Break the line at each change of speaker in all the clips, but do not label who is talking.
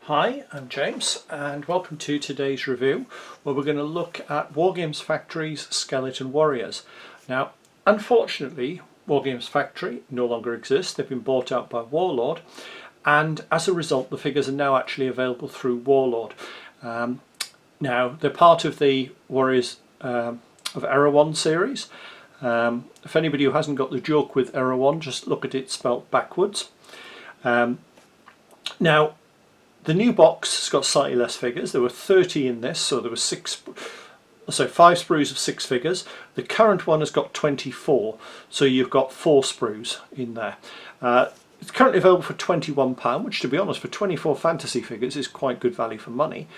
Hi, I'm James and welcome to today's review where we're going to look at Wargames Factory's Skeleton Warriors. Now, unfortunately, Wargames Factory no longer exists. They've been bought out by Warlord, and as a result the figures are now actually available through Warlord. Now, they're part of the Warriors of Erehwon series. If anybody who hasn't got the joke with Erehwon, just look at it spelt backwards. Now, the new box has got slightly less figures. There were 30 in this, so there were 5 sprues of 6 figures. The current one has got 24, so you've got 4 sprues in there. It's currently available for £21, which, to be honest, for 24 fantasy figures is quite good value for money.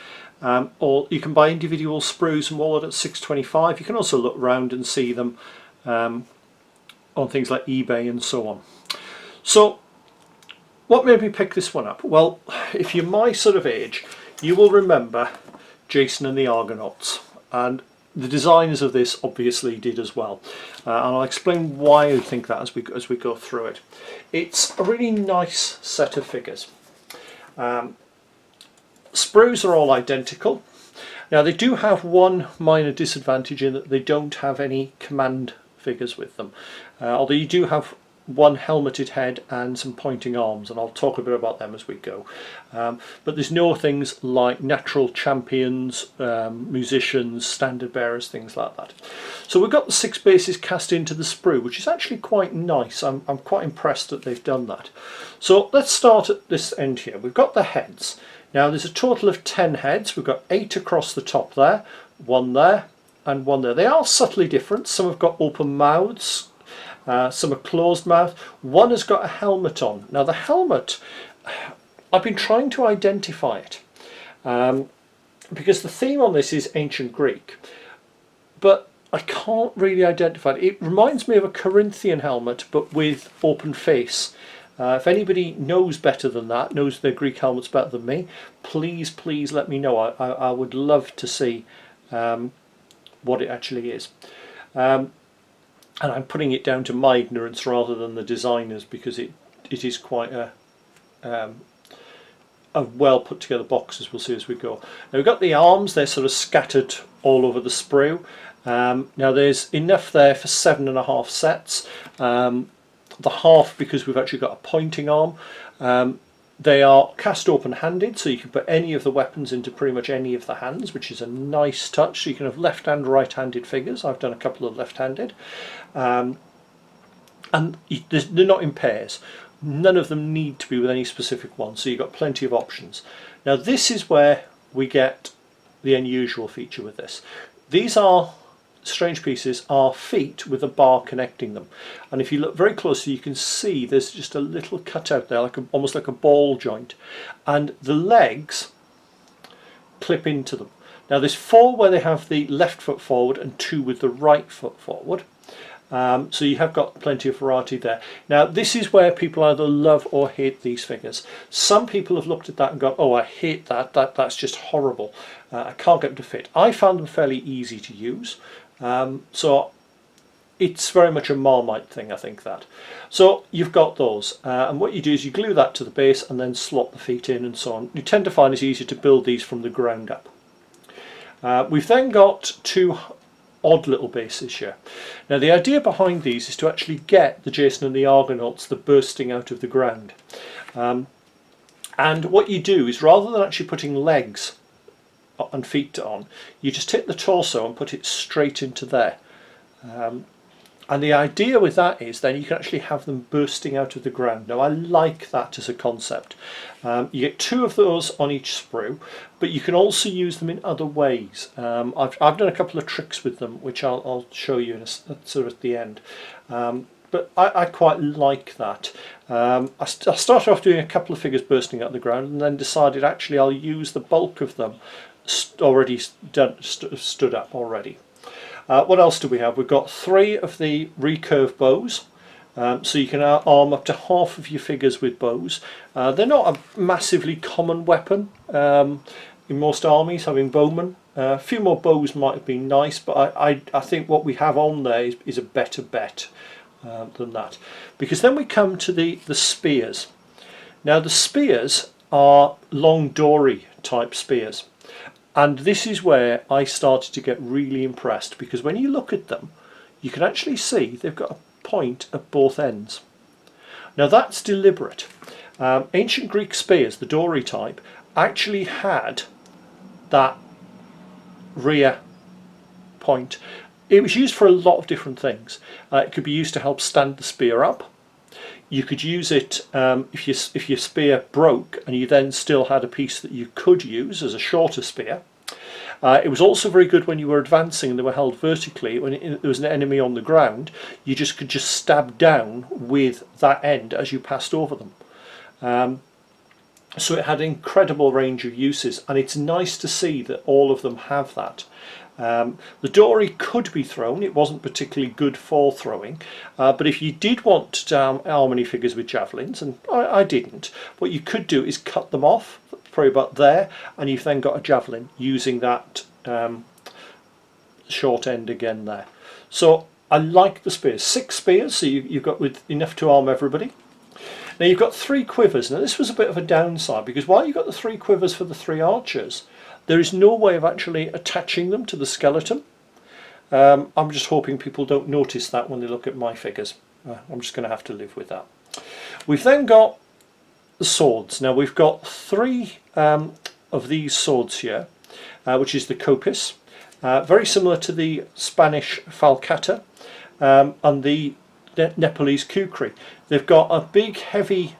Or you can buy individual sprues from Warlord at £6.25. You can also look around and see them on things like eBay and so on. So, what made me pick this one up? Well, if you're my sort of age, you will remember Jason and the Argonauts, and the designers of this obviously did as well. And I'll explain why I think that as we go through it. It's a really nice set of figures. Sprues are all identical. Now, they do have one minor disadvantage in that they don't have any command figures with them, although you do have one helmeted head and some pointing arms, and I'll talk a bit about them as we go. But there's no things like natural champions, musicians, standard bearers, things like that. So we've got the 6 bases cast into the sprue, which is actually quite nice. I'm quite impressed that they've done that. So let's start at this end here. We've got the heads. Now, there's a total of 10 heads. We've got 8 across the top there, 1 there and 1 there. They are subtly different. Some have got open mouths, some are closed mouth. One has got a helmet on. Now, the helmet, I've been trying to identify it because the theme on this is ancient Greek, but I can't really identify it. It reminds me of a Corinthian helmet but with open face. If anybody knows better than that, knows their Greek helmets better than me, please let me know. I would love to see what it actually is. And I'm putting it down to my ignorance rather than the designers, because it is quite a well put together box, as we'll see as we go. Now, we've got the arms. They're sort of scattered all over the sprue. Now, there's enough there for 7.5 sets. The half, because we've actually got a pointing arm. They are cast open-handed, so you can put any of the weapons into pretty much any of the hands, which is a nice touch. So you can have left and right-handed figures. I've done a couple of left-handed. And they're not in pairs. None of them need to be with any specific one, so you've got plenty of options. Now, this is where we get the unusual feature with this. These are strange pieces, are feet with a bar connecting them, and if you look very closely you can see there's just a little cutout there, like almost like a ball joint, and the legs clip into them. Now, there's 4 where they have the left foot forward and 2 with the right foot forward, so you have got plenty of variety there. Now, this is where people either love or hate these figures. Some people have looked at that and gone, oh, I hate that's just horrible, I can't get them to fit. I found them fairly easy to use. So it's very much a Marmite thing, I think, that. So you've got those, and what you do is you glue that to the base and then slot the feet in and so on. You tend to find it's easier to build these from the ground up. We've then got 2 odd little bases here. Now, the idea behind these is to actually get the Jason and the Argonauts, the bursting out of the ground. And what you do is, rather than actually putting legs and feet on, you just hit the torso and put it straight into there. And the idea with that is then you can actually have them bursting out of the ground. Now, I like that as a concept. You get 2 of those on each sprue, but you can also use them in other ways. I've done a couple of tricks with them, which I'll show you in sort of at the end. But I quite like that. I started off doing a couple of figures bursting out of the ground, and then decided actually I'll use the bulk of them already stood up already. What else do we have? We've got 3 of the recurve bows, so you can arm up to half of your figures with bows. They're not a massively common weapon in most armies, having bowmen. A few more bows might have been nice, but I think what we have on there is a better bet than that, because then we come to the spears. Now, the spears are long dory type spears. And this is where I started to get really impressed, because when you look at them, you can actually see they've got a point at both ends. Now that's deliberate. Ancient Greek spears, the dory type, actually had that rear point. It was used for a lot of different things. It could be used to help stand the spear up. You could use it if your spear broke and you then still had a piece that you could use as a shorter spear. It was also very good when you were advancing and they were held vertically. When there was an enemy on the ground, you could just stab down with that end as you passed over them. So it had an incredible range of uses, and it's nice to see that all of them have that. The dory could be thrown. It wasn't particularly good for throwing, but if you did want to arm any figures with javelins, and I didn't, what you could do is cut them off, probably about there, and you've then got a javelin using that short end again there. So I like the spears. 6 spears, so you've got with enough to arm everybody. Now you've got 3 quivers. Now this was a bit of a downside, because while you've got the 3 quivers for the 3 archers, there is no way of actually attaching them to the skeleton. I'm just hoping people don't notice that when they look at my figures. I'm just going to have to live with that. We've then got the swords. Now we've got 3 of these swords here, which is the copis, very similar to the Spanish falcata and the Nepalese kukri. They've got a big heavy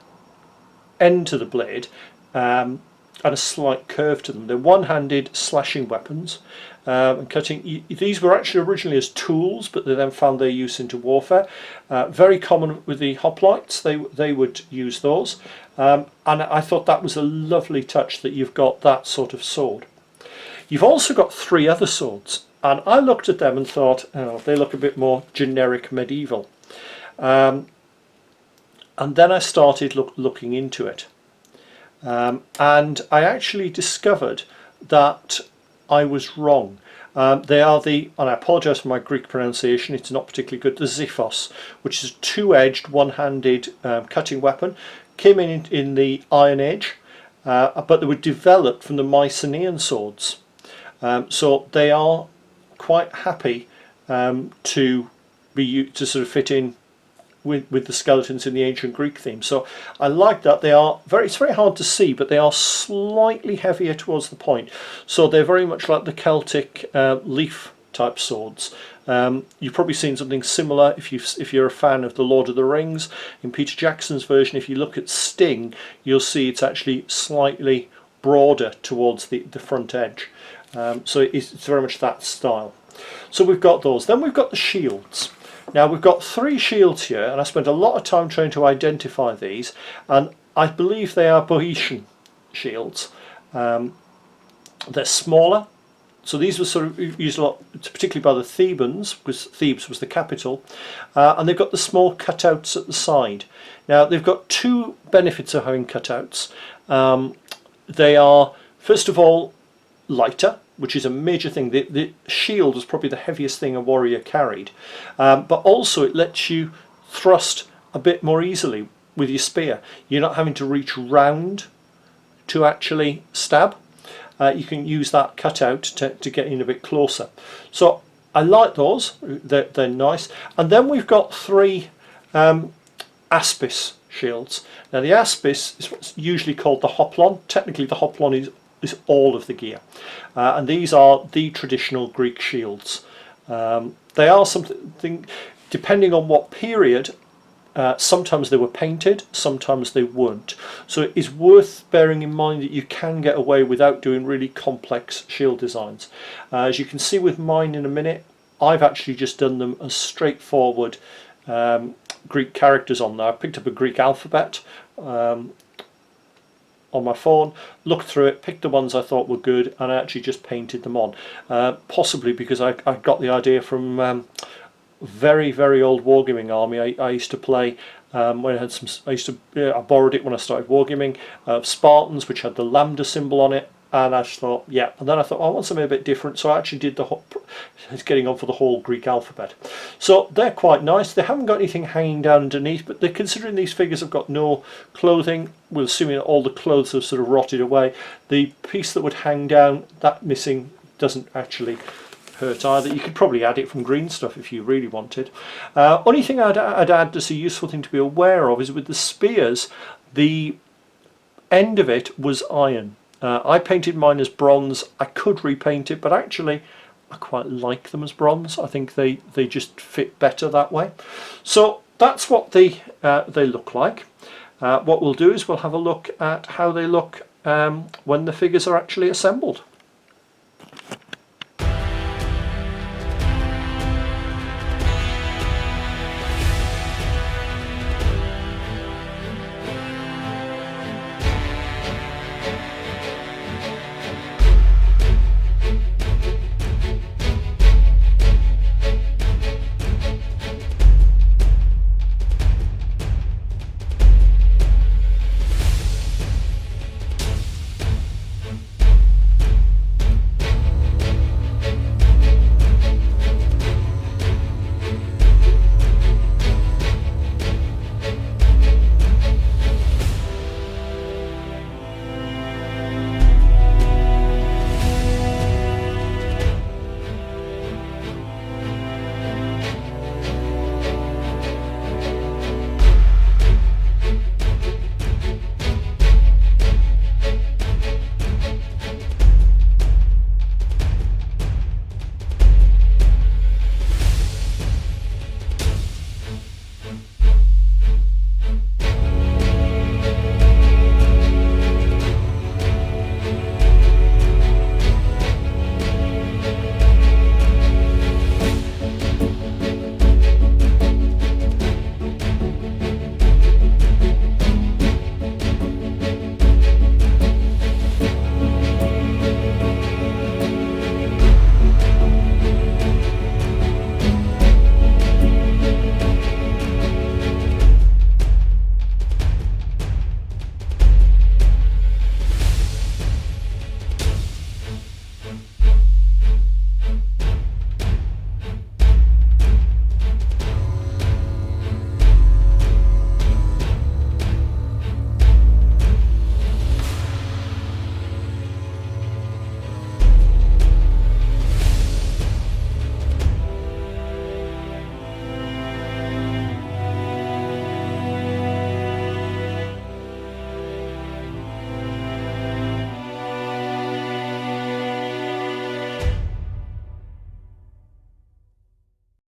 end to the blade and a slight curve to them. They're one-handed slashing weapons and cutting. These were actually originally as tools, but they then found their use into warfare. Very common with the hoplites. They would use those, and I thought that was a lovely touch that you've got that sort of sword. You've also got 3 other swords, and I looked at them and thought, oh, they look a bit more generic medieval. And then I started looking into it. And I actually discovered that I was wrong. They are and I apologise for my Greek pronunciation, it's not particularly good, the Xiphos, which is a 2-edged, one-handed cutting weapon. Came in the Iron Age, but they were developed from the Mycenaean swords. So they are quite happy to sort of fit in with the skeletons in the ancient Greek theme. So I like that. It's very hard to see, but they are slightly heavier towards the point. So they're very much like the Celtic leaf type swords. You've probably seen something similar if you're a fan of the Lord of the Rings. In Peter Jackson's version, if you look at Sting, you'll see it's actually slightly broader towards the front edge. So it's very much that style. So we've got those. Then we've got the shields. Now we've got 3 shields here, and I spent a lot of time trying to identify these, and I believe they are Boeotian shields. They're smaller, so these were sort of used a lot, particularly by the Thebans, because Thebes was the capital, and they've got the small cutouts at the side. Now they've got 2 benefits of having cutouts. They are, first of all, lighter, which is a major thing. The shield was probably the heaviest thing a warrior carried, but also it lets you thrust a bit more easily with your spear. You're not having to reach round to actually stab. You can use that cutout to get in a bit closer. So I like those, they're nice. And then we've got 3 aspis shields. Now the aspis is what's usually called the hoplon. Technically the hoplon is all of the gear, and these are the traditional Greek shields. They are something, depending on what period, sometimes they were painted, sometimes they weren't. So it is worth bearing in mind that you can get away without doing really complex shield designs. As you can see with mine in a minute, I've actually just done them as straightforward Greek characters on there. I picked up a Greek alphabet on my phone, looked through it, picked the ones I thought were good, and I actually just painted them on. Possibly because I got the idea from very, very old wargaming army I used to play when I had I borrowed it when I started wargaming, Spartans, which had the lambda symbol on it, and I just thought, yeah. And then I thought, oh, I want something a bit different, so I actually did the whole, getting on for the whole Greek alphabet. So they're quite nice. They haven't got anything hanging down underneath, but they're considering these figures have got no clothing. We're assuming that all the clothes have sort of rotted away. The piece that would hang down, that missing, doesn't actually hurt either. You could probably add it from green stuff if you really wanted. Only thing I'd add as a useful thing to be aware of is with the spears, the end of it was iron. I painted mine as bronze. I could repaint it, but actually I quite like them as bronze. I think they just fit better that way. So that's what they look like. What we'll do is we'll have a look at how they look when the figures are actually assembled.